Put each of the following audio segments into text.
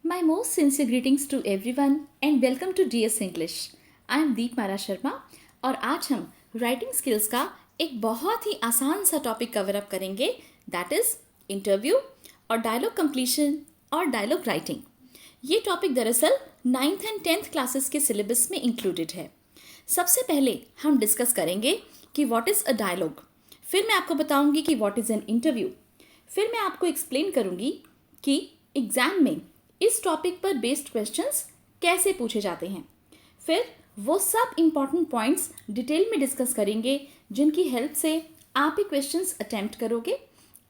My most sincere greetings to everyone and welcome to DS English. I am दीप मारा शर्मा और आज हम writing skills का एक बहुत ही आसान सा टॉपिक कवर अप करेंगे, दैट इज इंटरव्यू और डायलॉग कंप्लीशन और डायलॉग राइटिंग. ये टॉपिक दरअसल 9th एंड 10th क्लासेस के सिलेबस में इंक्लूडेड है. सबसे पहले हम डिस्कस करेंगे कि व्हाट इज़ अ डायलॉग, फिर मैं आपको बताऊंगी कि व्हाट इज़ एन इंटरव्यू, फिर मैं आपको एक्सप्लेन करूंगी कि एग्जाम में इस टॉपिक पर बेस्ड क्वेश्चंस कैसे पूछे जाते हैं. फिर वो सब इम्पॉर्टेंट पॉइंट्स डिटेल में डिस्कस करेंगे जिनकी हेल्प से आप ही क्वेश्चंस अटेम्प्ट करोगे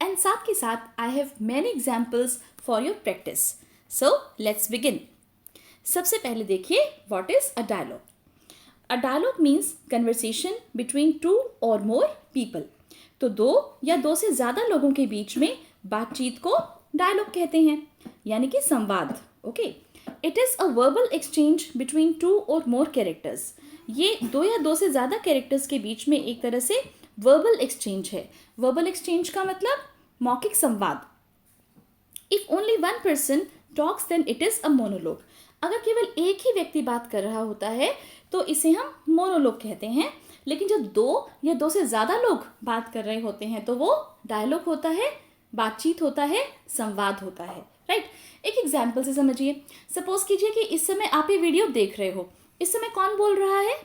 एंड साथ के साथ I have many examples for your practice. So let's begin. सबसे पहले देखिए what is a dialogue. A dialogue means conversation between two और मोर पीपल. तो दो या दो से ज़्यादा लोगों के बीच में बातचीत को डायलॉग कहते हैं, यानी कि संवाद. Okay, it is a verbal exchange between two और मोर कैरेक्टर्स. ये दो या दो से ज़्यादा कैरेक्टर्स के बीच में एक तरह से वर्बल एक्सचेंज है. वर्बल एक्सचेंज का मतलब मौखिक संवाद. If only one person talks then it is a monologue. अगर केवल एक ही व्यक्ति बात कर रहा होता है तो इसे हम मोनोलॉग कहते हैं, लेकिन जब दो या दो से ज़्यादा लोग बात कर रहे होते हैं तो वो डायलॉग होता है, बातचीत होता है, संवाद होता है. राइट, एक एग्जाम्पल से समझिए. सपोज कीजिए कि इस समय आप ये वीडियो देख रहे हो. इस समय कौन बोल रहा है?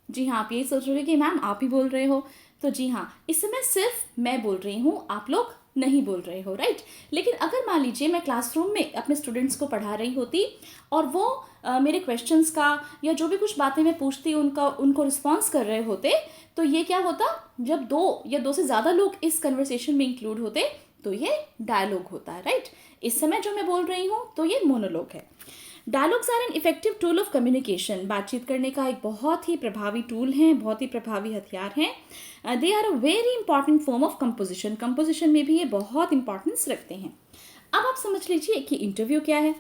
जी हाँ, आप यही सोच रहे हो कि मैम आप ही बोल रहे हो. तो जी हाँ, इस समय सिर्फ मैं बोल रही हूँ, आप लोग नहीं बोल रहे हो. राइट, लेकिन अगर मान लीजिए मैं क्लासरूम में अपने स्टूडेंट्स को पढ़ा रही होती और वो मेरे क्वेश्चंस का या जो भी कुछ बातें मैं पूछती उनको रिस्पॉन्स कर रहे होते, तो ये क्या होता? जब दो या दो से ज़्यादा लोग इस कन्वर्सेशन में इंक्लूड होते तो ये डायलॉग होता है. राइट, इस समय जो मैं बोल रही हूँ तो ये मोनोलॉग है. Dialogues are an effective tool of communication. बातचीत करने का एक बहुत ही प्रभावी टूल है, बहुत ही प्रभावी हथियार हैं. They are a very important form of composition. Composition में भी ये बहुत इंपॉर्टेंस रखते हैं. अब आप समझ लीजिए कि इंटरव्यू क्या है.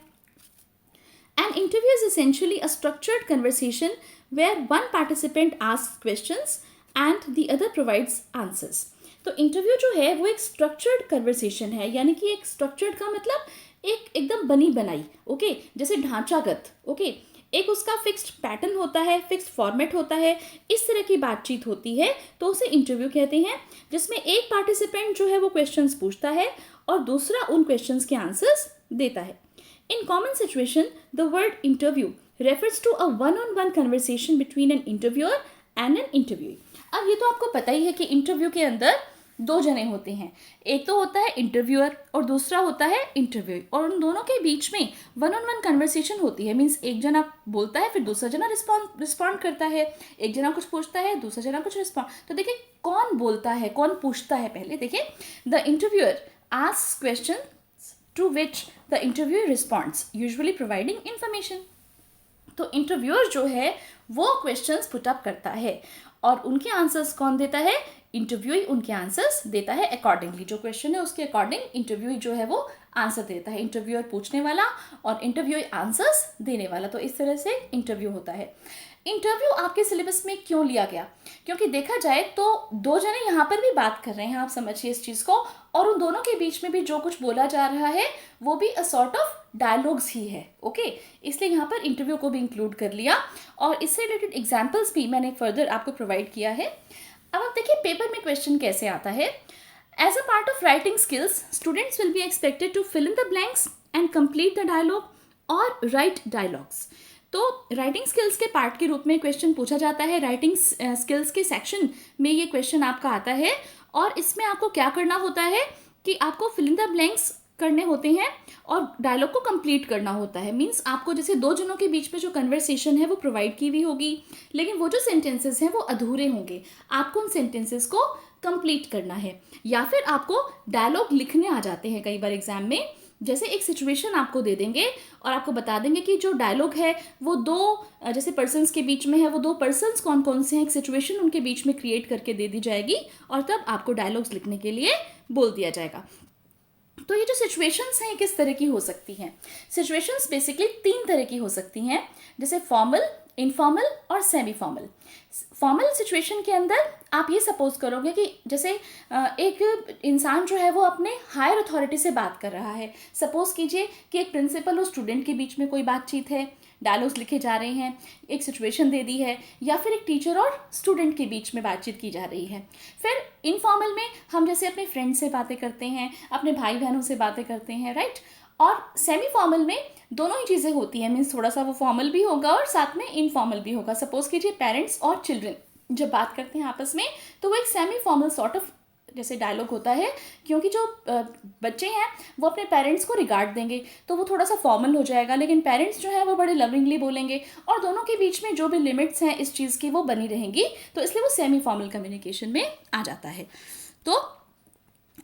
An interview is essentially a structured conversation where one participant asks questions and the other provides answers. तो इंटरव्यू जो है वो एक स्ट्रक्चर्ड कन्वर्सेशन है, यानी कि एक स्ट्रक्चर्ड का मतलब एक एकदम बनी बनाई. ओके, जैसे ढांचागत. ओके, एक उसका फिक्स्ड पैटर्न होता है, फिक्स्ड फॉर्मेट होता है. इस तरह की बातचीत होती है तो उसे इंटरव्यू कहते हैं, जिसमें एक पार्टिसिपेंट जो है वो क्वेश्चंस पूछता है और दूसरा उन क्वेश्चंस के आंसर्स देता है. In common situation, the word interview refers to a one-on-one conversation between an interviewer and an interviewee. अब ये तो आपको पता ही है कि इंटरव्यू के अंदर दो जने होते हैं. एक तो होता है इंटरव्यूअर और दूसरा होता है इंटरव्यूई, और उन दोनों के बीच में वन ऑन वन कन्वर्सेशन होती है. मीन्स एक जना बोलता है, फिर दूसरा जना रिस्पॉन्ड करता है. एक जना कुछ पूछता है, दूसरा जना कुछ रिस्पॉन्ड. तो देखिए कौन बोलता है, कौन पूछता है. पहले देखिए, the interviewer asks question to which the interviewer responds, usually providing information. तो इंटरव्यूअर जो है वो क्वेश्चंस पुट अप करता है और उनके आंसर्स कौन देता है? इंटरव्यूई उनके आंसर्स देता है अकॉर्डिंगली. जो क्वेश्चन है उसके अकॉर्डिंग इंटरव्यूई जो है वो आंसर देता है. इंटरव्यूअर पूछने वाला और इंटरव्यूई आंसर्स देने वाला. तो इस तरह से इंटरव्यू होता है. इंटरव्यू आपके सिलेबस में क्यों लिया गया? क्योंकि देखा जाए तो दो जने यहाँ पर भी बात कर रहे हैं, आप समझिए इस चीज़ को, और उन दोनों के बीच में भी जो कुछ बोला जा रहा है वो भी अ सॉर्ट ऑफ डायलॉग्स ही है. ओके, इसलिए यहाँ पर इंटरव्यू को भी इंक्लूड कर लिया और इससे रिलेटेड एग्जाम्पल्स भी मैंने फर्दर आपको प्रोवाइड किया है. अब आप देखिए पेपर में क्वेश्चन कैसे आता है. As a part of writing skills, students will be expected to fill in the blanks and complete the dialogue और राइट डायलॉग्स. तो राइटिंग स्किल्स के पार्ट के रूप में क्वेश्चन पूछा जाता है. राइटिंग स्किल्स के सेक्शन में ये क्वेश्चन आपका आता है और इसमें आपको क्या करना होता है कि आपको फिल इन द ब्लैंक्स करने होते हैं और डायलॉग को कंप्लीट करना होता है. मीन्स आपको जैसे दो जनों के बीच में जो कन्वर्सेशन है वो प्रोवाइड की हुई होगी, लेकिन वो जो सेंटेंसेस हैं वो अधूरे होंगे. आपको उन सेंटेंसेस को कंप्लीट करना है, या फिर आपको डायलॉग लिखने आ जाते हैं कई बार एग्जाम में. जैसे एक सिचुएशन आपको दे देंगे और आपको बता देंगे कि जो डायलॉग है वो दो जैसे पर्सन्स के बीच में है, वो दो पर्सन्स कौन कौन से हैं, एक सिचुएशन उनके बीच में क्रिएट करके दे दी जाएगी और तब आपको डायलॉग्स लिखने के लिए बोल दिया जाएगा. तो ये जो सिचुएशंस हैं किस तरह की हो सकती हैं? सिचुएशंस बेसिकली तीन तरह की हो सकती हैं, जैसे फॉर्मल, इनफॉर्मल और सेमी फॉर्मल। फॉर्मल सिचुएशन के अंदर आप ये सपोज करोगे कि जैसे एक इंसान जो है वो अपने हायर अथॉरिटी से बात कर रहा है। सपोज कीजिए कि एक प्रिंसिपल और स्टूडेंट के बीच में कोई बातचीत है, डायलॉग्स लिखे जा रहे हैं, एक सिचुएशन दे दी है, या फिर एक टीचर और स्टूडेंट के बीच में बातचीत की जा रही है। फिर इनफॉर्मल में हम जैसे अपने फ्रेंड से बातें करते हैं, अपने भाई बहनों से बातें करते हैं, राइट। और सेमी फॉर्मल में दोनों ही चीज़ें होती हैं, मीन्स थोड़ा सा वो फॉर्मल भी होगा और साथ में इनफॉर्मल भी होगा। सपोज कीजिए पेरेंट्स और चिल्ड्रन जब बात करते हैं आपस में, तो वो एक सेमी फॉर्मल सॉर्ट ऑफ जैसे डायलॉग होता है, क्योंकि जो बच्चे हैं वो अपने पेरेंट्स को रिगार्ड देंगे तो वो थोड़ा सा फॉर्मल हो जाएगा, लेकिन पेरेंट्स जो है वो बड़े लविंगली बोलेंगे और दोनों के बीच में जो भी लिमिट्स हैं इस चीज़ की वो बनी रहेंगी, तो इसलिए वो सेमी फॉर्मल कम्युनिकेशन में आ जाता है। तो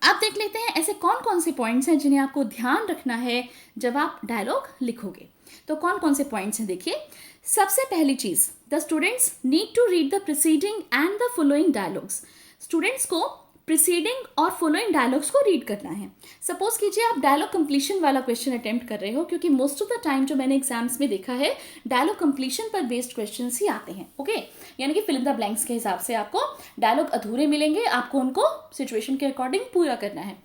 आप देख लेते हैं ऐसे कौन कौन से पॉइंट्स हैं जिन्हें आपको ध्यान रखना है जब आप डायलॉग लिखोगे। तो कौन कौन से पॉइंट्स हैं देखिए। सबसे पहली चीज़, the students need to read the preceding and the following dialogues. Students को प्रिसीडिंग और फॉलोइंग डायलॉग्स को रीड करना है। सपोज कीजिए आप डायलॉग कंप्लीशन वाला क्वेश्चन अटेम्प्ट कर रहे हो, क्योंकि मोस्ट ऑफ द टाइम जो मैंने एग्जाम्स में देखा है डायलॉग कंप्लीशन पर बेस्ड क्वेश्चंस ही आते हैं, ओके। यानी कि फिल इन द ब्लैंक्स के हिसाब से आपको डायलॉग अधूरे मिलेंगे, आपको उनको सिचुएशन के अकॉर्डिंग पूरा करना है।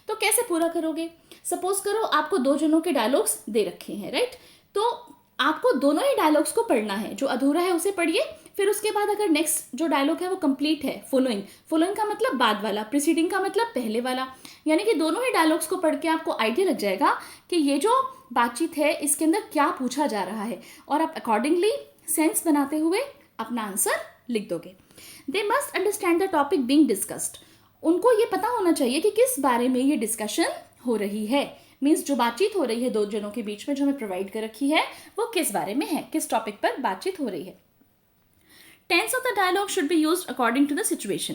तो कैसे पूरा करोगे। सपोज करो आपको 2 जनों के डायलॉग्स दे रखे हैं, राइट। तो आपको दोनों ही डायलॉग्स को पढ़ना है, जो अधूरा है उसे पढ़िए, फिर उसके बाद अगर नेक्स्ट जो डायलॉग है वो कंप्लीट है, फॉलोइंग का मतलब बाद वाला, प्रीसीडिंग का मतलब पहले वाला, यानी कि दोनों ही डायलॉग्स को पढ़ के आपको आइडिया लग जाएगा कि ये जो बातचीत है इसके अंदर क्या पूछा जा रहा है, और आप अकॉर्डिंगली सेंस बनाते हुए अपना आंसर लिख दोगे। They must understand the topic being discussed. उनको ये पता होना चाहिए कि किस बारे में ये डिस्कशन हो रही है, मीन्स जो बातचीत हो रही है 2 जनों के बीच में जो हमें प्रोवाइड कर रखी है वो किस बारे में है, किस टॉपिक पर बातचीत हो रही है। Tense of the dialogue should be used according to the situation.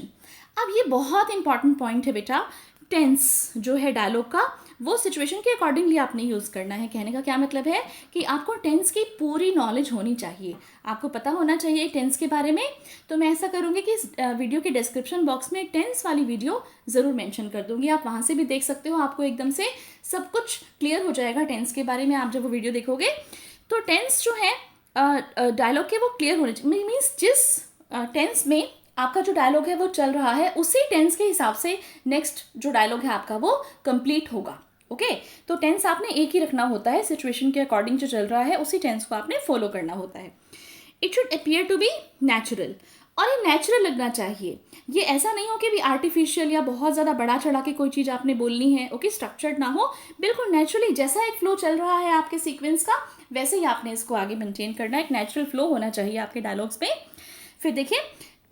अब ये बहुत इंपॉर्टेंट पॉइंट है बेटा, टेंस जो है डायलॉग का वो सिचुएशन के अकॉर्डिंगली आपने यूज़ करना है। कहने का क्या मतलब है कि आपको टेंस की पूरी नॉलेज होनी चाहिए, आपको पता होना चाहिए टेंस के बारे में। तो मैं ऐसा करूँगी कि इस वीडियो के डिस्क्रिप्शन बॉक्स में टेंस वाली वीडियो ज़रूर मेंशन कर दूँगी, आप वहाँ से भी देख सकते हो, आपको एकदम से सब कुछ क्लियर हो जाएगा टेंस के बारे में आप जब वो वीडियो देखोगे। तो टेंस जो है डायलॉग के वो क्लियर होने चाहिए, मीन्स जिस टेंस में आपका जो डायलॉग है वो चल रहा है उसी टेंस के हिसाब से नेक्स्ट जो डायलॉग है आपका वो कंप्लीट होगा, ओके। तो टेंस आपने एक ही रखना होता है, सिचुएशन के अकॉर्डिंग जो चल रहा है उसी टेंस को आपने फॉलो करना होता है। It should appear to be natural, और ये नेचुरल लगना चाहिए, ये ऐसा नहीं हो कि भी आर्टिफिशियल या बहुत ज़्यादा बढ़ा चढ़ा के कोई चीज़ आपने बोलनी है, ओके। स्ट्रक्चर्ड ना हो, बिल्कुल नेचुरली जैसा एक फ्लो चल रहा है आपके सीक्वेंस का वैसे ही आपने इसको आगे मेंटेन करना है, एक नेचुरल फ्लो होना चाहिए आपके डायलॉग्स में। फिर देखिए,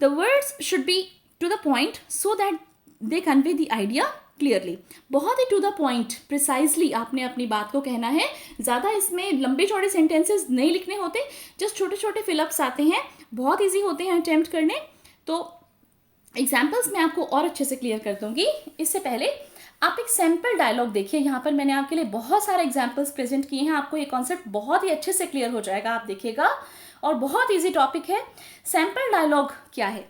the words should be to the point so that they convey the idea clearly. बहुत ही टू द पॉइंट प्रिसाइजली आपने अपनी बात को कहना है, ज़्यादा इसमें लंबे चौड़े सेंटेंसेस नहीं लिखने होते, जस्ट छोटे छोटे फिलअप्स आते हैं, बहुत ईजी होते हैं अटेम्प्ट करने। तो एग्जाम्पल्स मैं आपको और अच्छे से क्लियर कर दूंगी। इससे पहले आप एक सैम्पल डायलॉग देखिए, यहाँ पर मैंने आपके लिए बहुत सारे एग्जाम्पल्स प्रेजेंट किए हैं, आपको ये कॉन्सेप्ट बहुत ही अच्छे से क्लियर हो जाएगा, आप देखिएगा, और बहुत ईजी टॉपिक है। सैम्पल डायलॉग क्या है,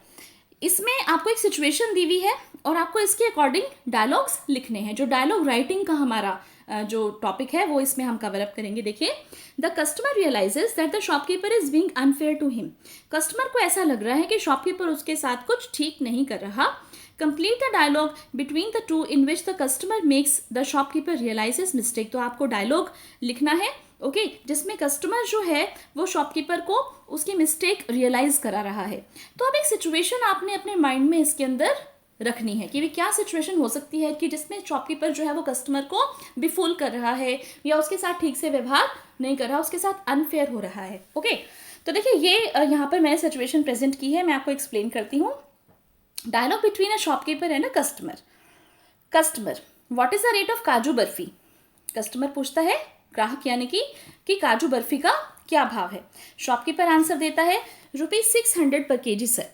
इसमें आपको एक सिचुएशन दी हुई है और आपको इसके अकॉर्डिंग डायलॉग्स लिखने हैं। जो डायलॉग राइटिंग का हमारा जो टॉपिक है वो इसमें हम कवर अप करेंगे। देखिए, the customer realises that the shopkeeper is being unfair to him. Customer को ऐसा लग रहा है कि शॉपकीपर उसके साथ कुछ ठीक नहीं कर रहा। Complete the dialogue between the two in which the customer makes the shopkeeper realises mistake. तो आपको डायलॉग लिखना है, ओके, जिसमें कस्टमर जो है वो शॉपकीपर को उसकी मिस्टेक रियलाइज करा रहा है। तो अब एक सिचुएशन आपने अपने माइंड में इसके अंदर रखनी है कि क्या सिचुएशन हो सकती है कि जिसमें शॉपकीपर जो है वो कस्टमर को बेफूल कर रहा है या उसके साथ ठीक से व्यवहार नहीं कर रहा, उसके साथ अनफेयर हो रहा है, ओके। तो देखिए, ये यहाँ पर मैंने सिचुएशन प्रेजेंट की है, मैं आपको एक्सप्लेन करती हूँ। Dialogue between a shopkeeper and a customer. Customer, what is the rate of kaju barfi. Customer पूछता है, ग्राहक यानी कि काजू बर्फी का क्या भाव है। शॉपकीपर आंसर देता है, ₹600 पर केजी सर,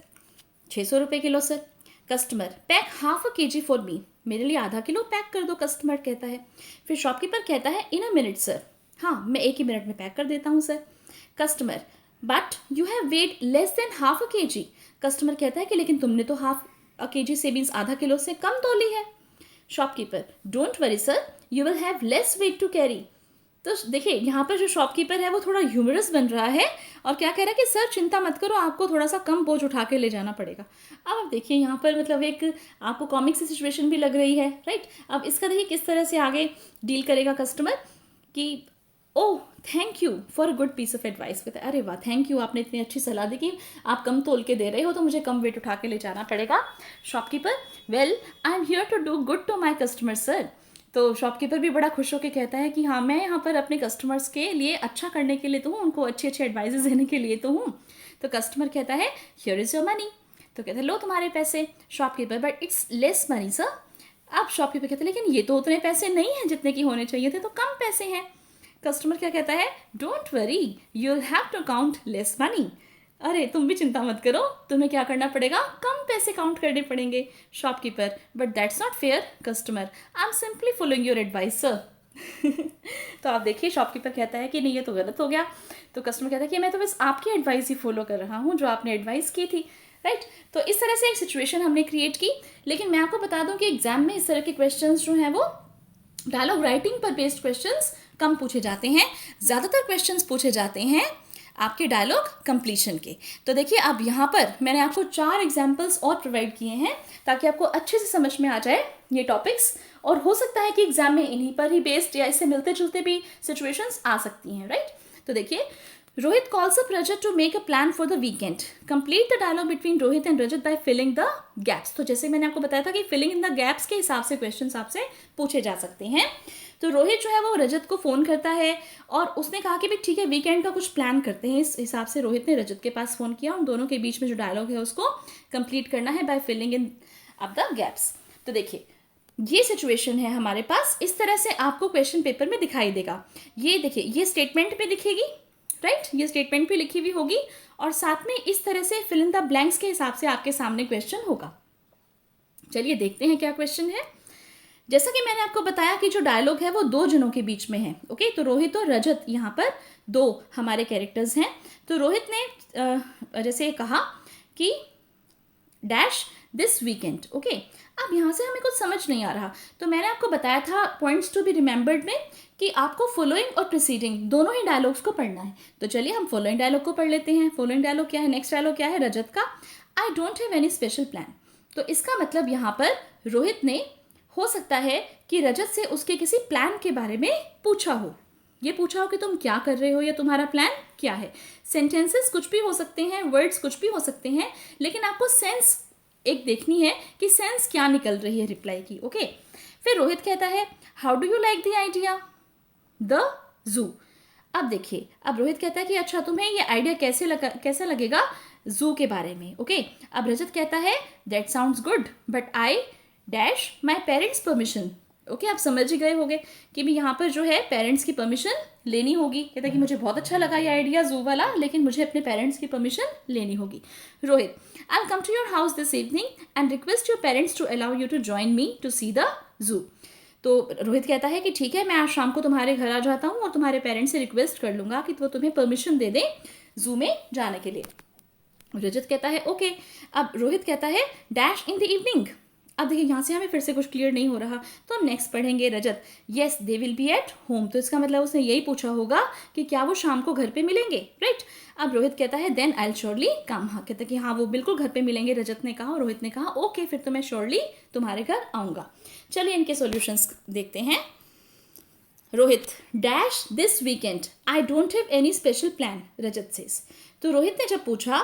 600 रुपये kilo sir. Customer, pack ½ kg for me, मेरे लिए आधा किलो पैक कर दो, कस्टमर कहता है। फिर शॉपकीपर कहता है, इन अ मिनट सर, हाँ मैं 1 ही मिनट में पैक कर देता हूँ sir. Customer, but you have weight less than ½ kg। Customer कहता है कि लेकिन तुमने तो ½ kg से मीन्स आधा किलो से कम तोली है। Shopkeeper, don't worry sir, you will have less weight to carry. तो देखिए यहाँ पर जो शॉपकीपर है वो थोड़ा ह्यूमरस बन रहा है और क्या कह रहा है कि सर चिंता मत करो, आपको थोड़ा सा कम बोझ उठा के ले जाना पड़ेगा। अब आप देखिए यहाँ पर मतलब एक आपको कॉमिक सी सिचुएशन भी लग रही है, राइट। अब इसका देखिए किस तरह से आगे डील करेगा कस्टमर कि oh thank you for a good piece of advice. कहते अरे वाह थैंक यू, आपने इतनी अच्छी सलाह दी कि आप कम तोल के दे रहे हो तो मुझे कम वेट उठा के ले जाना पड़ेगा। Shopkeeper well I am here to do good to my customer sir. तो शॉपकीपर भी बड़ा खुश होकर कहता है कि हाँ मैं यहाँ पर अपने कस्टमर्स के लिए अच्छा करने के लिए तो हूँ, उनको अच्छे अच्छे एडवाइजेस देने के लिए तो हूँ। तो कस्टमर कहता है हियर इज़ योर मनी। तो कहते हैं लो तुम्हारे पैसे। Shopkeeper but it's less money sir. अब शॉपकीपर कहते हैं लेकिन ये तो उतने पैसे नहीं हैं जितने की होने चाहिए थे, तो कम पैसे हैं। कस्टमर क्या कहता है don't worry you will have to count less money. अरे तुम भी चिंता मत करो, तुम्हें क्या करना पड़ेगा, कम पैसे काउंट करने पड़ेंगे। Shopkeeper but that's not fair. Customer I am simply following your advice sir. तो आप देखिए शॉपकीपर कहता है कि नहीं ये तो गलत हो गया। तो कस्टमर कहता है कि मैं तो बस आपकी एडवाइस ही फॉलो कर रहा हूँ जो आपने एडवाइस की थी, राइट। तो इस तरह से एक सिचुएशन हमने क्रिएट की। लेकिन मैं आपको बता दूं कि एग्जाम में इस तरह के क्वेश्चंस जो हैं वो डायलॉग राइटिंग पर बेस्ड क्वेश्चंस कम पूछे जाते हैं, ज़्यादातर क्वेश्चंस पूछे जाते हैं आपके डायलॉग कंप्लीशन के। तो देखिए अब यहाँ पर मैंने आपको 4 एग्जाम्पल्स और प्रोवाइड किए हैं ताकि आपको अच्छे से समझ में आ जाए ये टॉपिक्स, और हो सकता है कि एग्जाम में इन्हीं पर ही बेस्ड या इससे मिलते जुलते भी सिचुएशंस आ सकती हैं, राइट। तो देखिए Rohit calls up Rajat to make a plan for the weekend. Complete the dialogue between Rohit and Rajat by filling the gaps. तो जैसे मैंने आपको बताया था कि फिलिंग इन द गैप्स के हिसाब से क्वेश्चंस आपसे पूछे जा सकते हैं। तो रोहित जो है वो रजत को फ़ोन करता है और उसने कहा कि भाई ठीक है वीकेंड का कुछ प्लान करते हैं। इस हिसाब से रोहित ने रजत के पास फ़ोन किया, उन दोनों के बीच में जो डायलॉग है उसको कंप्लीट करना है by filling in up the gaps. तो देखिए ये सिचुएशन है हमारे पास, इस तरह से आपको क्वेश्चन पेपर में दिखाई देगा। ये देखिए ये स्टेटमेंट पे दिखेगी, राइट, ये स्टेटमेंट पे लिखी हुई होगी और साथ में इस तरह से फिल इन द ब्लैंक्स के हिसाब से आपके सामने क्वेश्चन होगा। चलिए देखते हैं क्या क्वेश्चन है। जैसा कि मैंने आपको बताया कि जो डायलॉग है वो 2 जनों के बीच में है, ओके। तो रोहित और रजत यहाँ पर 2 हमारे कैरेक्टर्स हैं। तो रोहित ने जैसे कहा कि डैश दिस वीकेंड, ओके। अब यहाँ से हमें कुछ समझ नहीं आ रहा, तो मैंने आपको बताया था पॉइंट्स टू बी रिमेंबर्ड में कि आपको फॉलोइंग और प्रिसीडिंग दोनों ही डायलॉग्स को पढ़ना है। तो चलिए हम फॉलोइंग डायलॉग को पढ़ लेते हैं। फॉलोइंग डायलॉग क्या है, नेक्स्ट डायलॉग क्या है रजत का, आई don't have any special plan. तो इसका मतलब यहाँ पर रोहित ने हो सकता है कि रजत से उसके किसी प्लान के बारे में पूछा हो, ये पूछा हो कि तुम क्या कर रहे हो या तुम्हारा प्लान क्या है। सेंटेंसेस कुछ भी हो सकते हैं, वर्ड्स कुछ भी हो सकते हैं, लेकिन आपको सेंस एक देखनी है कि सेंस क्या निकल रही है रिप्लाई की, ओके। फिर रोहित कहता है how do you like the idea the zoo. अब देखिए अब रोहित कहता है कि अच्छा तुम्हें ये आइडिया कैसा लगेगा जू के बारे में, ओके। अब रजत कहता है that sounds good but I dash my parents permission, okay. आप समझ ही गए होंगे कि भी यहाँ पर जो है पेरेंट्स की परमिशन लेनी होगी। कहता है कि मुझे बहुत अच्छा लगा ये आइडिया जू वाला, लेकिन मुझे अपने पेरेंट्स की परमिशन लेनी होगी। Rohit I will come to your house this evening and request your parents to allow you to join me to see the zoo. तो रोहित कहता है कि ठीक है मैं आज शाम को तुम्हारे घर आ जाता हूँ और तुम्हारे पेरेंट्स से रिक्वेस्ट कर लूँगा कि वो तुम्हें परमिशन दे दें जू में जाने के लिए। रजत कहता है ओके। अब रोहित कहता है डैश इन द इवनिंग। अब देखिए यहाँ से हमें फिर से कुछ क्लियर नहीं हो रहा, तो हम नेक्स्ट पढ़ेंगे Rajat yes they will be at home. तो इसका मतलब उसने यही पूछा होगा कि क्या वो शाम को घर पे मिलेंगे, राइट। अब रोहित कहता है देन आई विल श्योरली कम। हाँ कहता है कि हाँ वो बिल्कुल घर पे मिलेंगे, रजत ने कहा और रोहित ने कहा ओके फिर तो मैं श्योरली तुम्हारे घर आऊँगा। चलिए इनके सॉल्यूशंस देखते हैं। Rohit dash this weekend I don't have any special plan Rajat says. तो रोहित ने जब पूछा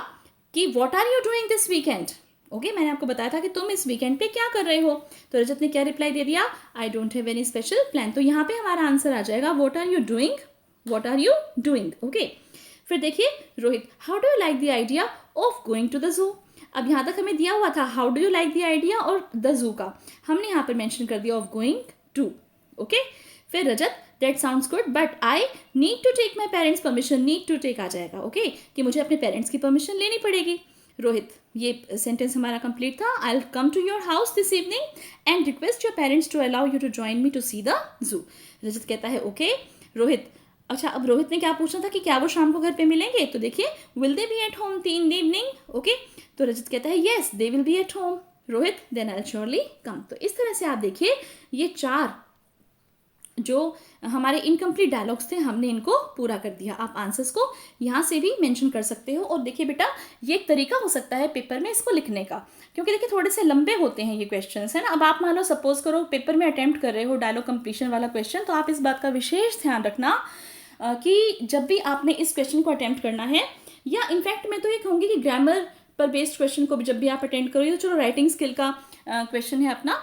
कि what are you doing this weekend, okay मैंने आपको बताया था कि तुम इस वीकेंड पे क्या कर रहे हो, तो रजत ने क्या रिप्लाई दे दिया I don't have any special plan. तो यहाँ पे हमारा आंसर आ जाएगा what are you doing, what are you doing, okay. फिर देखिए Rohit how do you like the idea of going to the zoo. अब यहाँ तक हमें दिया हुआ था how do you like the idea और द जू का, हमने यहाँ पर मेंशन कर दिया ऑफ गोइंग टू, ओके। फिर Rajat that sounds good but I need to take my parents permission, need to take आ जाएगा, ओके कि मुझे अपने पेरेंट्स की परमिशन लेनी पड़ेगी। रोहित ये सेंटेंस हमारा कंप्लीट था I will come to your house this evening and request your parents to allow you to join me to see the zoo. Rajat कहता है ओके। रोहित अच्छा अब रोहित ने क्या पूछा था कि क्या वो शाम को घर पे मिलेंगे, तो देखिए will they be at home in the evening, okay. तो रजत कहता है yes they will be at home. Rohit then I will surely come. तो इस तरह से आप देखिए ये 4 जो हमारे इनकम्प्लीट डायलॉग्स थे हमने इनको पूरा कर दिया। आप आंसर्स को यहाँ से भी मेंशन कर सकते हो। और देखिए बेटा, ये एक तरीका हो सकता है पेपर में इसको लिखने का, क्योंकि देखिए थोड़े से लंबे होते हैं ये क्वेश्चंस, है ना। अब आप मान लो सपोज करो पेपर में अटेम्प्ट कर रहे हो डायलॉग कंप्लीशन वाला क्वेश्चन, तो आप इस बात का विशेष ध्यान रखना कि जब भी आपने इस क्वेश्चन को अटेम्प्ट करना है, या इनफैक्ट मैं तो ये कहूँगी कि ग्रामर पर बेस्ड क्वेश्चन को भी जब भी आप अटेम्प्ट करोगे, तो चलो राइटिंग स्किल का क्वेश्चन है अपना,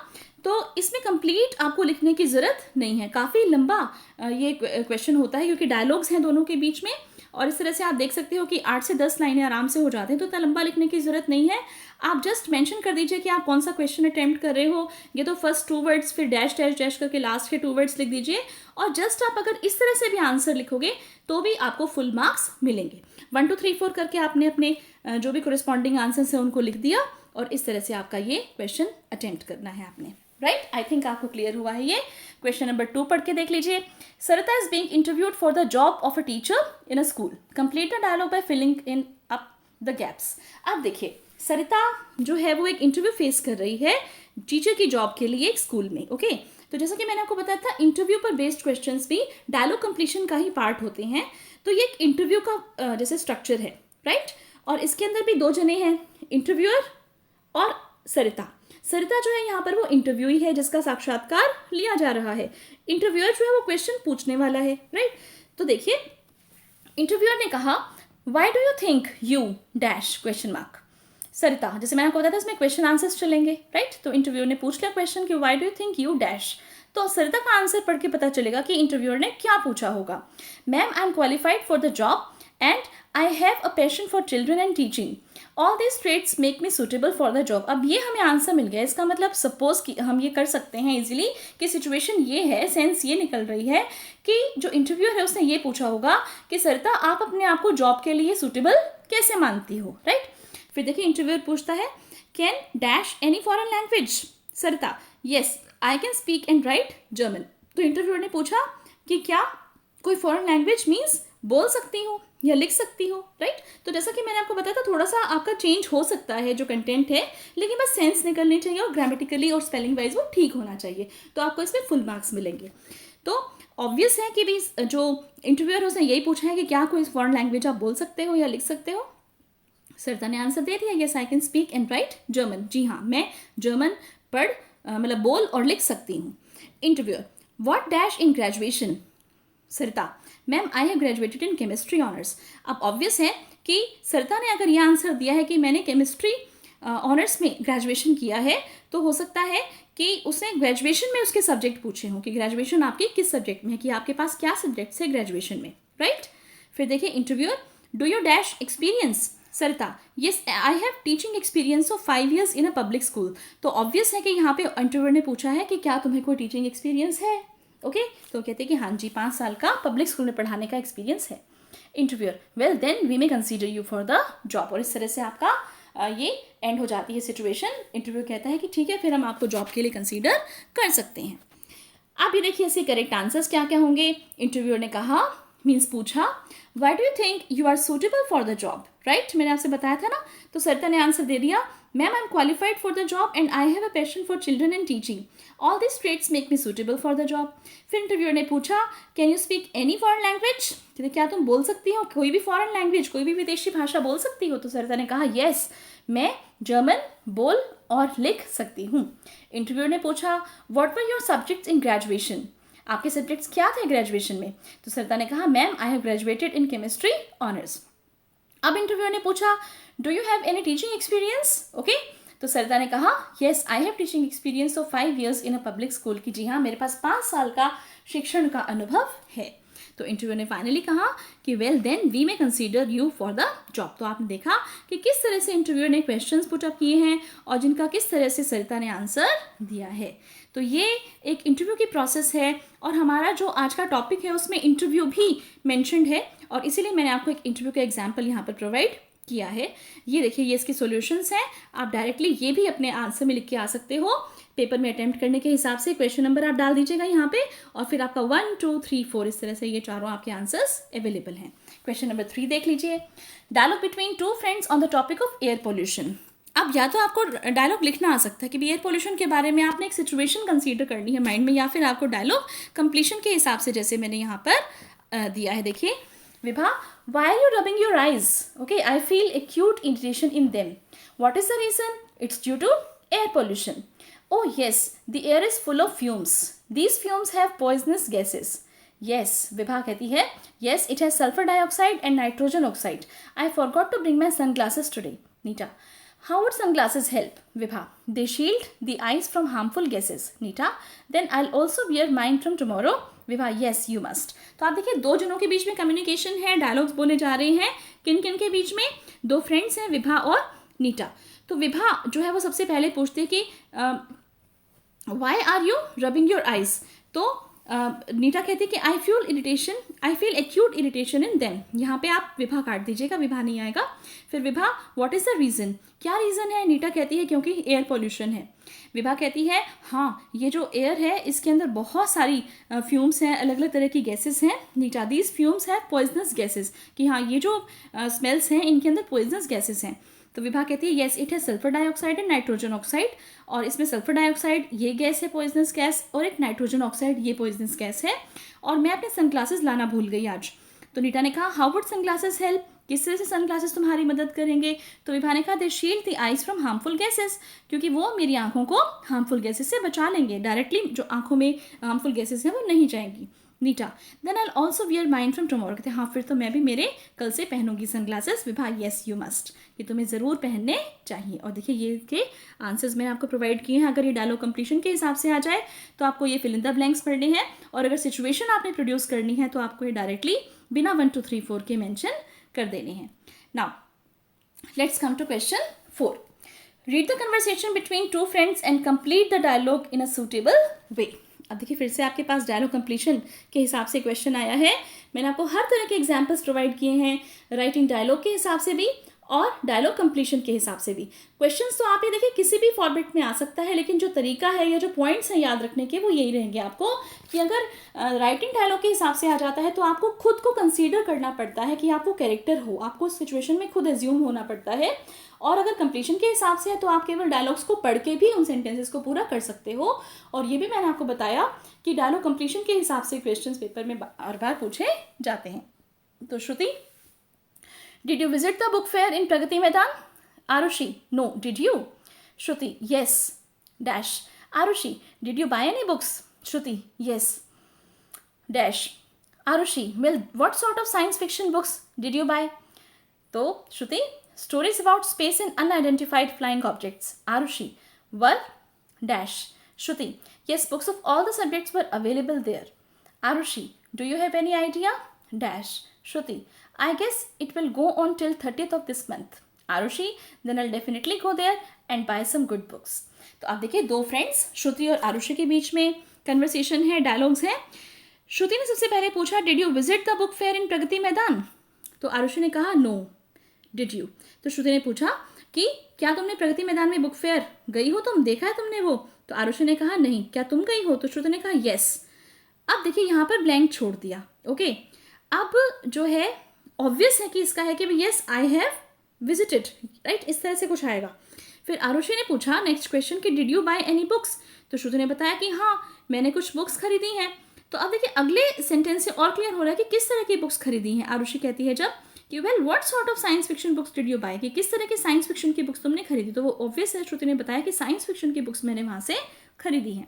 तो इसमें कंप्लीट आपको लिखने की ज़रूरत नहीं है। काफ़ी लंबा ये क्वेश्चन होता है, क्योंकि डायलॉग्स हैं दोनों के बीच में, और इस तरह से आप देख सकते हो कि 8 से 10 लाइनें आराम से हो जाते हैं, तो इतना लंबा लिखने की ज़रूरत नहीं है। आप जस्ट मेंशन कर दीजिए कि आप कौन सा क्वेश्चन अटेम्प्ट कर रहे हो, ये तो फर्स्ट 2 वर्ड्स, फिर डैश डैश डैश करके लास्ट के 2 वर्ड्स लिख दीजिए, और जस्ट आप अगर इस तरह से भी आंसर लिखोगे तो भी आपको फुल मार्क्स मिलेंगे। 1 2 3 4 करके आपने अपने जो भी कोरिस्पॉन्डिंग आंसर्स हैं उनको लिख दिया, और इस तरह से आपका ये क्वेश्चन अटेम्प्ट करना है आपने। राइट, आई थिंक आपको क्लियर हुआ है ये। क्वेश्चन नंबर 2 पढ़ के देख लीजिए। Sarita is being interviewed for the job of a teacher in a school, complete the dialogue by filling in up the gaps. अब देखिए, सरिता जो है वो एक इंटरव्यू फेस कर रही है टीचर की जॉब के लिए एक स्कूल में। ओके, तो जैसा कि मैंने आपको बताया था, इंटरव्यू पर बेस्ड क्वेश्चंस भी डायलॉग कंप्लीशन का ही पार्ट होते हैं। तो ये एक इंटरव्यू का जैसे स्ट्रक्चर है, राइट। और इसके अंदर भी 2 जने हैं, इंटरव्यूअर और सरिता। सरिता जो है यहाँ पर वो इंटरव्यूई है जिसका साक्षात्कार लिया जा रहा है। इंटरव्यूअर जो है वो क्वेश्चन पूछने वाला है, राइट। तो देखिए, इंटरव्यूअर ने कहा, why do you think you dash question mark. Sarita, जैसे मैंने आपको बताया था इसमें क्वेश्चन आंसर्स चलेंगे, राइट। तो इंटरव्यूअर ने पूछ लिया क्वेश्चन कि why do you think you dash. तो सरिता का आंसर पढ़ के पता चलेगा कि इंटरव्यूअर ने क्या पूछा होगा। Ma'am, I am qualified for the job and I have a passion for children and teaching, all this traits make me suitable for the job. अब ये हमें आंसर मिल गया। इसका मतलब सपोज कि हम ये कर सकते हैं इजीली कि सिचुएशन ये है, सेंस ये निकल रही है कि जो इंटरव्यूअर है उसने ये पूछा होगा कि सरिता, आप अपने आप को जॉब के लिए सुटेबल कैसे मानती हो, राइट। फिर देखिए, इंटरव्यूअर पूछता है, can dash any foreign language. Sarita, yes I can speak and write German. तो इंटरव्यूअर ने पूछा कि क्या कोई फॉरेन लैंग्वेज मीन्स बोल सकती हूँ या लिख सकती हो, राइट। तो जैसा कि मैंने आपको बताया था, थोड़ा सा आपका चेंज हो सकता है जो कंटेंट है, लेकिन बस सेंस निकलनी चाहिए और ग्रामेटिकली और स्पेलिंग वाइज वो ठीक होना चाहिए, तो आपको इसमें फुल मार्क्स मिलेंगे। तो ऑब्वियस है कि भी जो इंटरव्यूअर उसने यही पूछा है कि क्या कोई फॉरेन लैंग्वेज आप बोल सकते हो या लिख सकते हो। सरिता ने आंसर दे दिया, yes I can speak and write German. जी हाँ, मैं जर्मन पढ़ मतलब बोल और लिख सकती हूँ। Interviewer, what dash in graduation. Sarita, ma'am I have graduated in chemistry honours. अब ऑब्वियस है कि सरिता ने अगर ये आंसर दिया है कि मैंने केमिस्ट्री ऑनर्स में ग्रेजुएशन किया है, तो हो सकता है कि उसने ग्रेजुएशन में उसके सब्जेक्ट पूछे हों कि ग्रेजुएशन आपकी किस सब्जेक्ट में है, कि आपके पास क्या सब्जेक्ट्स है ग्रेजुएशन में, राइट। फिर देखिए, interviewer, do you dash experience. Sarita, yes I have teaching experience of 5 years in a public school. तो ऑब्वियस है कि यहाँ पे इंटरव्यूअर ने पूछा है कि क्या तुम्हें कोई टीचिंग एक्सपीरियंस है। ओके, तो कहते हैं कि हाँ जी, 5 साल का पब्लिक स्कूल में पढ़ाने का एक्सपीरियंस है। Interviewer, well then we may consider you for the job. और इस तरह से आपका ये एंड हो जाती है सिचुएशन। इंटरव्यू कहता है कि ठीक है, फिर हम आपको जॉब के लिए कंसीडर कर सकते हैं। अब ये देखिए इसके करेक्ट आंसर्स क्या क्या होंगे। इंटरव्यूअर ने कहा, मीन्स पूछा, why do you think you are suitable for the job, right. मैंने आपसे बताया था ना। तो सरिता ने आंसर दे दिया, ma'am I am qualified for the job and I have a passion for children and teaching, all this traits make me suitable for the job. फिर इंटरव्यूअर ने पूछा, can you speak any foreign language. क्या तुम बोल सकती हो कोई भी फॉरेन लैंग्वेज, कोई भी विदेशी भाषा बोल सकती हो। तो सरिता ने कहा, येस मैं जर्मन बोल और लिख सकती हूँ। इंटरव्यूअर ने पूछा, what were your subjects in graduation, आपके सब्जेक्ट्स क्या थे ग्रेजुएशन में। तो सरिता ने कहा, ma'am I have graduated in chemistry honours. अब इंटरव्यूअर ने पूछा, do you have any teaching experience. Okay, तो सरिता ने कहा, yes I have teaching experience of 5 years in a public school, की जी हाँ, मेरे पास 5 साल का शिक्षण का अनुभव है। तो इंटरव्यू ने फाइनली कहा कि well then we may consider you for the job. तो आपने देखा कि किस तरह से इंटरव्यू ने क्वेश्चंस पुट अप किए हैं और जिनका किस तरह से सरिता ने आंसर दिया है। तो ये एक इंटरव्यू की प्रोसेस है और हमारा जो आज का टॉपिक है उसमें इंटरव्यू भी मेंशन्ड है और इसीलिए मैंने आपको एक इंटरव्यू का एग्जाम्पल यहाँ पर प्रोवाइड किया है। ये देखिए, ये इसके सॉल्यूशंस हैं। आप डायरेक्टली ये भी अपने आंसर में लिख के आ सकते हो। पेपर में अटेम्प्ट करने के हिसाब से क्वेश्चन नंबर आप डाल दीजिएगा यहाँ पे और फिर आपका 1 2 3 4 इस तरह से ये चारों आपके आंसर्स अवेलेबल हैं। क्वेश्चन नंबर 3 देख लीजिए। Dialogue between 2 friends on the topic of air pollution. अब या तो आपको डायलॉग लिखना आ सकता है कि एयर पोल्यूशन के बारे में आपने एक सिचुएशन कंसीडर करनी है माइंड में, या फिर आपको डायलॉग कंप्लीशन के हिसाब से जैसे मैंने यहाँ पर दिया है, देखिए Vibha, why are you rubbing your eyes? Okay, I feel acute irritation in them. What is the reason? It's due to air pollution. Oh yes, the air is full of fumes. These fumes have poisonous gases. Yes, Vibha कहती है, yes, it has sulfur dioxide and nitrogen oxide. I forgot to bring my sunglasses today. Nita, how would sunglasses help? Vibha, they shield the eyes from harmful gases. Nita, then I'll also wear mine from tomorrow. Vibha, yes, you must. तो आप देखिए दो जनों के बीच में communication है, dialogues बोले जा रहे हैं, किन किन के बीच में, दो फ्रेंड्स हैं, विभा और नीता. तो विभा जो है वो सबसे पहले पूछती है कि why are you rubbing your eyes. तो नीता कहती है कि I feel acute irritation in them. यहाँ पे आप विभा काट दीजिएगा, विभा नहीं आएगा. फिर Vibha, what is the reason, क्या रीज़न है. नीता कहती है क्योंकि एयर पोल्यूशन है. विभा कहती है हाँ, ये जो एयर है इसके अंदर बहुत सारी फ्यूम्स हैं, अलग अलग तरह की गैसेस हैं. नीता, दीज फ्यूम्स है पॉइजनस गैसेस, कि हाँ ये जो स्मेल्स हैं इनके अंदर पॉइजनस गैसेस हैं. तो विभा कहती है येस, इट है sulphur dioxide and nitrogen oxide. और इसमें सल्फर डाइऑक्साइड ये गैस है पॉइजनस गैस, और एक नाइट्रोजन ऑक्साइड ये पॉइजनस गैस है. और मैं अपने सनग्लासेस लाना भूल गई आज. तो नीता ने कहा हाउ वुड सनग्लासेस हेल्प, किस तरह से सनग्लासेस तुम्हारी मदद करेंगे. तो विभा ने कहा they shield the eyes from harmful gases, क्योंकि वो मेरी आंखों को हार्मफुल गैसेस से बचा लेंगे. डायरेक्टली जो आंखों में हार्मफुल गैसेस हैं वो नहीं जाएंगी. Nita, then I also wear mind from tomorrow. कहते हैं हाँ फिर तो मैं भी मेरे कल से पहनूंगी sunglasses. Vibha, yes you must, ये तुम्हें ज़रूर पहनने चाहिए. और देखिए ये के आंसर्स मैंने आपको प्रोवाइड किए हैं. अगर ये डायलॉग कंप्लीशन के हिसाब से आ जाए तो आपको ये फिल इन द ब्लैंक्स पढ़ने हैं, और अगर सिचुएशन आपने प्रोड्यूस करनी है तो आपको ये डायरेक्टली बिना 1 2 3 4 के मेंशन कर देने हैं. Now let's come to question 4. Read the conversation between two friends and complete the dialogue in a suitable way. अब देखिए फिर से आपके पास डायलॉग कंप्लीशन के हिसाब से क्वेश्चन आया है. मैंने आपको हर तरह के एग्जाम्पल्स प्रोवाइड किए हैं, राइटिंग डायलॉग के हिसाब से भी और डायलॉग कंप्लीशन के हिसाब से भी. क्वेश्चंस तो आप ये देखिए किसी भी फॉर्मेट में आ सकता है, लेकिन जो तरीका है या जो पॉइंट्स हैं याद रखने के वो यही रहेंगे आपको, कि अगर राइटिंग डायलॉग के हिसाब से आ जाता है तो आपको खुद को कंसीडर करना पड़ता है कि आप वो कैरेक्टर हो, आपको उस सिचुएशन में खुद एज्यूम होना पड़ता है. और अगर कंप्लीशन के हिसाब से है तो आप केवल डायलॉग्स को पढ़ के भी उन सेंटेंसेस को पूरा कर सकते हो. और ये भी मैंने आपको बताया कि डायलॉग कंप्लीशन के हिसाब से क्वेश्चंस पेपर में बार बार पूछे जाते हैं. तो Shruti, did you visit the book fair in Pragati Maidan. Arushi, no, did you. Shruti, yes dash. Arushi, did you buy any books. Shruti, yes dash. Arushi, well what sort of science fiction books did you buy. तो Shruti, stories about space and unidentified flying objects. Arushi, were dash. Shruti, yes, books of all the subjects were available there. Arushi, do you have any idea? Dash. Shruti, I guess it will go on till 30th of this month. Arushi, then I'll definitely go there and buy some good books. तो आप देखिए दो friends श्रुति और आरुषि के बीच में conversation है, dialogues हैं. श्रुति ने सबसे पहले पूछा did you visit the book fair in Pragati Maidan. तो आरुषि ने कहा नो. Did you. तो श्रुति ने पूछा कि क्या तुमने प्रगति मैदान में बुक फेयर गई हो, तुम देखा है तुमने वो. तो आरुषि ने कहा नहीं. क्या तुम गई हो. तो श्रुति ने कहा यस. अब देखिए यहाँ पर ब्लैंक छोड़ दिया. ओके, अब जो है ऑब्वियस है कि इसका है कि yes I have visited, right, इस तरह से कुछ आएगा. फिर आरुषि ने पूछा नेक्स्ट क्वेश्चन कि did you buy any books. तो श्रुति ने बताया कि हाँ मैंने कुछ बुक्स खरीदी हैं. तो अब देखिए अगले सेंटेंस से और क्लियर हो रहा है कि किस तरह की बुक्स खरीदी हैं. आरुषि कहती है जब कि well what sort of science fiction books did you buy, कि किस तरह की साइंस फिक्शन की बुक्स तुमने खरीदी. तो वो ऑब्वियस है, श्रुति ने बताया कि साइंस फिक्शन की बुक्स मैंने वहाँ से खरीदी हैं.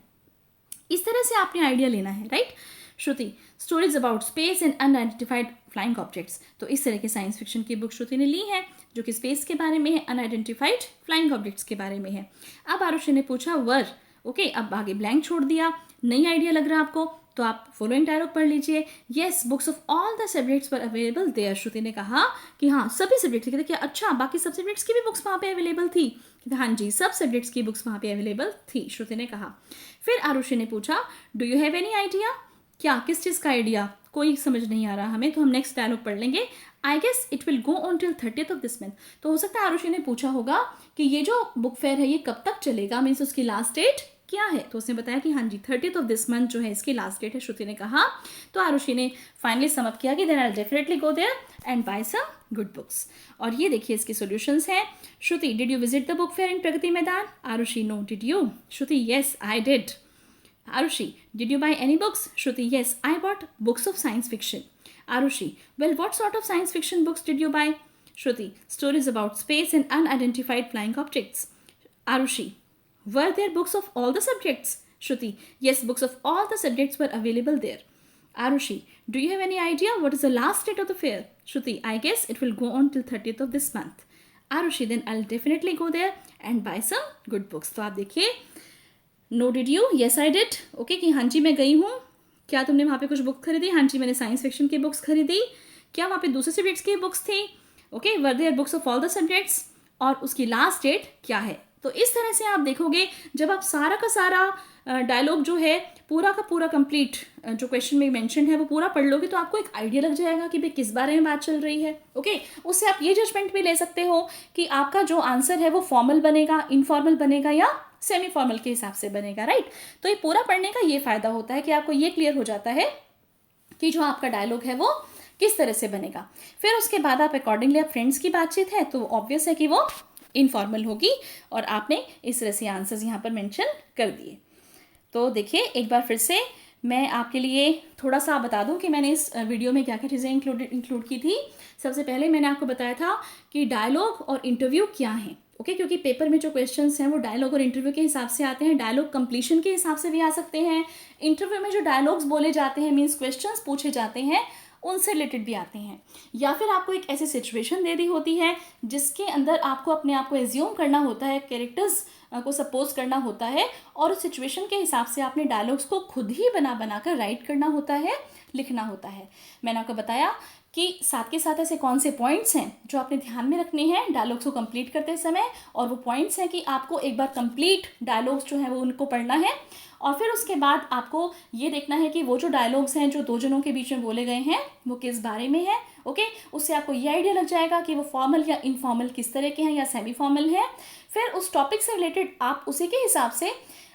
इस तरह से आपने आइडिया लेना है, right. Shruti, stories about space and unidentified flying objects. तो इस तरह की साइंस फिक्शन की बुक श्रुति ने ली है जो कि स्पेस के बारे में है, अनआइडेंटिफाइड फ्लाइंग ऑब्जेक्ट्स के बारे में है. अब आरुषि ने पूछा वर. ओके, अब आगे ब्लैंक छोड़ दिया, नई आइडिया लग रहा है आपको. तो आप फॉलोइंग डायलॉग पढ़ लीजिए. Yes, books of all the subjects were available there. Shruti ने कहा कि हाँ सभी सब्जेक्ट्स. कहते क्या अच्छा बाकी सब सब्जेक्ट्स की भी बुक्स वहाँ पे अवेलेबल थी. कहते हाँ जी सब सब्जेक्ट्स की बुक्स वहाँ पे अवेलेबल थी, श्रुति ने कहा. फिर आरुषि ने पूछा do you have any idea. क्या, किस चीज़ का आइडिया, कोई समझ नहीं आ रहा हमें. तो हम नेक्स्ट डायलॉग पढ़ लेंगे. I guess it will go on till 30th of this month. तो हो सकता है आरुषि ने पूछा होगा कि ये जो बुक फेयर है ये कब तक चलेगा, मीन्स उसकी लास्ट डेट क्या है? तो उसने बताया कि हाँ जी 30th ऑफ दिस मंथ जो है इसकी लास्ट डेट है, श्रुति ने कहा। तो आरुषि ने फाइनली समअप किया कि then I definitely go there and buy some good books. और ये देखिए इसके सॉल्यूशंस हैं। Shruti, did you visit the book fair in Pragati Maidan? Arushi, no. Did you? Shruti, yes I did. Arushi, did you buy any books? Shruti, yes, I bought books of science fiction. Arushi, well, what sort of science fiction books did you buy? Shruti, stories about space and unidentified flying objects. Arushi, were there books of all the subjects? Shruti, yes, books of all the subjects were available there. Arushi, do you have any idea what is the last date of the fair? Shruti, I guess it will go on till 30th of this month. Arushi, then I'll definitely go there and buy some good books. तो आप देखिए, no did you, yes I did, okay, कि हाँ जी मैं गई हूँ। क्या तुमने वहाँ पे कुछ बुक खरीदी? हाँ जी मैंने साइंस फिक्शन की बुक्स खरीदी। क्या वहाँ पे दूसरे सब्जेक्ट्स की बुक्स थी? Okay, were their books of all the subjects, और उसकी लास्ट डेट क्या है? तो इस तरह से आप देखोगे जब आप सारा का सारा डायलॉग जो है पूरा का पूरा कंप्लीट जो क्वेश्चन में मेंशन है वो पूरा पढ़ लोगे तो आपको एक आइडिया लग जाएगा कि भाई किस बारे में बात चल रही है। ओके, उससे आप ये जजमेंट भी ले सकते हो कि आपका जो आंसर है वो फॉर्मल बनेगा, इनफॉर्मल बनेगा या सेमी फॉर्मल के हिसाब से बनेगा, राइट। तो ये पूरा पढ़ने का ये फायदा होता है कि आपको ये क्लियर हो जाता है कि जो आपका डायलॉग है वो किस तरह से बनेगा। फिर उसके बाद आप अकॉर्डिंगली, आप फ्रेंड्स की बातचीत है तो ऑब्वियस है कि वो इनफॉर्मल होगी और आपने इस तरह से आंसर्स यहाँ पर मेंशन कर दिए। तो देखिए एक बार फिर से मैं आपके लिए थोड़ा सा बता दूं कि मैंने इस वीडियो में क्या क्या चीज़ें इंक्लूड की थी। सबसे पहले मैंने आपको बताया था कि डायलॉग और इंटरव्यू क्या है, ओके, क्योंकि पेपर में जो क्वेश्चंस हैं वो डायलॉग और इंटरव्यू के हिसाब से आते हैं। डायलॉग कंप्लीशन के हिसाब से भी आ सकते हैं। इंटरव्यू में जो डायलॉग्स बोले जाते हैं, मीन्स क्वेश्चंस पूछे जाते हैं, उनसे रिलेटेड भी आते हैं। या फिर आपको एक ऐसी सिचुएशन दे दी होती है जिसके अंदर आपको अपने आप को एज्यूम करना होता है, कैरेक्टर्स को सपोज करना होता है, और उस सिचुएशन के हिसाब से आपने डायलॉग्स को खुद ही बना कर राइट करना होता है, लिखना होता है। मैंने आपको बताया कि साथ के साथ ऐसे कौन से पॉइंट्स हैं जो आपने ध्यान में रखने हैं डायलॉग्स को कंप्लीट करते समय, और वो पॉइंट्स हैं कि आपको एक बार कंप्लीट डायलॉग्स जो है वो उनको पढ़ना है, और फिर उसके बाद आपको ये देखना है कि वो जो डायलॉग्स हैं जो दो जनों के बीच में बोले गए हैं वो किस बारे में है। ओके, उससे आपको ये आइडिया लग जाएगा कि वो फॉर्मल या इनफॉर्मल किस तरह के हैं या सेमी फॉर्मल है। फिर उस टॉपिक से रिलेटेड आप उसी के हिसाब से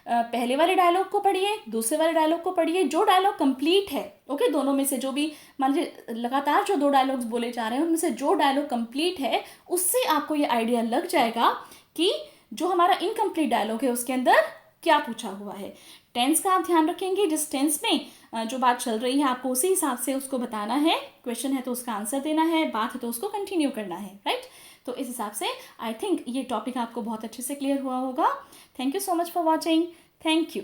पहले वाले डायलॉग को पढ़िए, दूसरे वाले डायलॉग को पढ़िए, जो डायलॉग कंप्लीट है, ओके, दोनों में से जो भी, मान लीजिए लगातार जो दो डायलॉग्स बोले जा रहे हैं उनमें से जो डायलॉग कंप्लीट है उससे आपको ये आइडिया लग जाएगा कि जो हमारा इनकम्प्लीट डायलॉग है उसके अंदर क्या पूछा हुआ है। टेंस का आप ध्यान रखेंगे, जिस टेंस में जो बात चल रही है आपको उसी हिसाब से उसको बताना है। क्वेश्चन है तो उसका आंसर देना है, बात है तो उसको कंटिन्यू करना है, राइट। तो इस हिसाब से आई थिंक ये टॉपिक आपको बहुत अच्छे से क्लियर हुआ होगा। Thank you so much for watching. Thank you.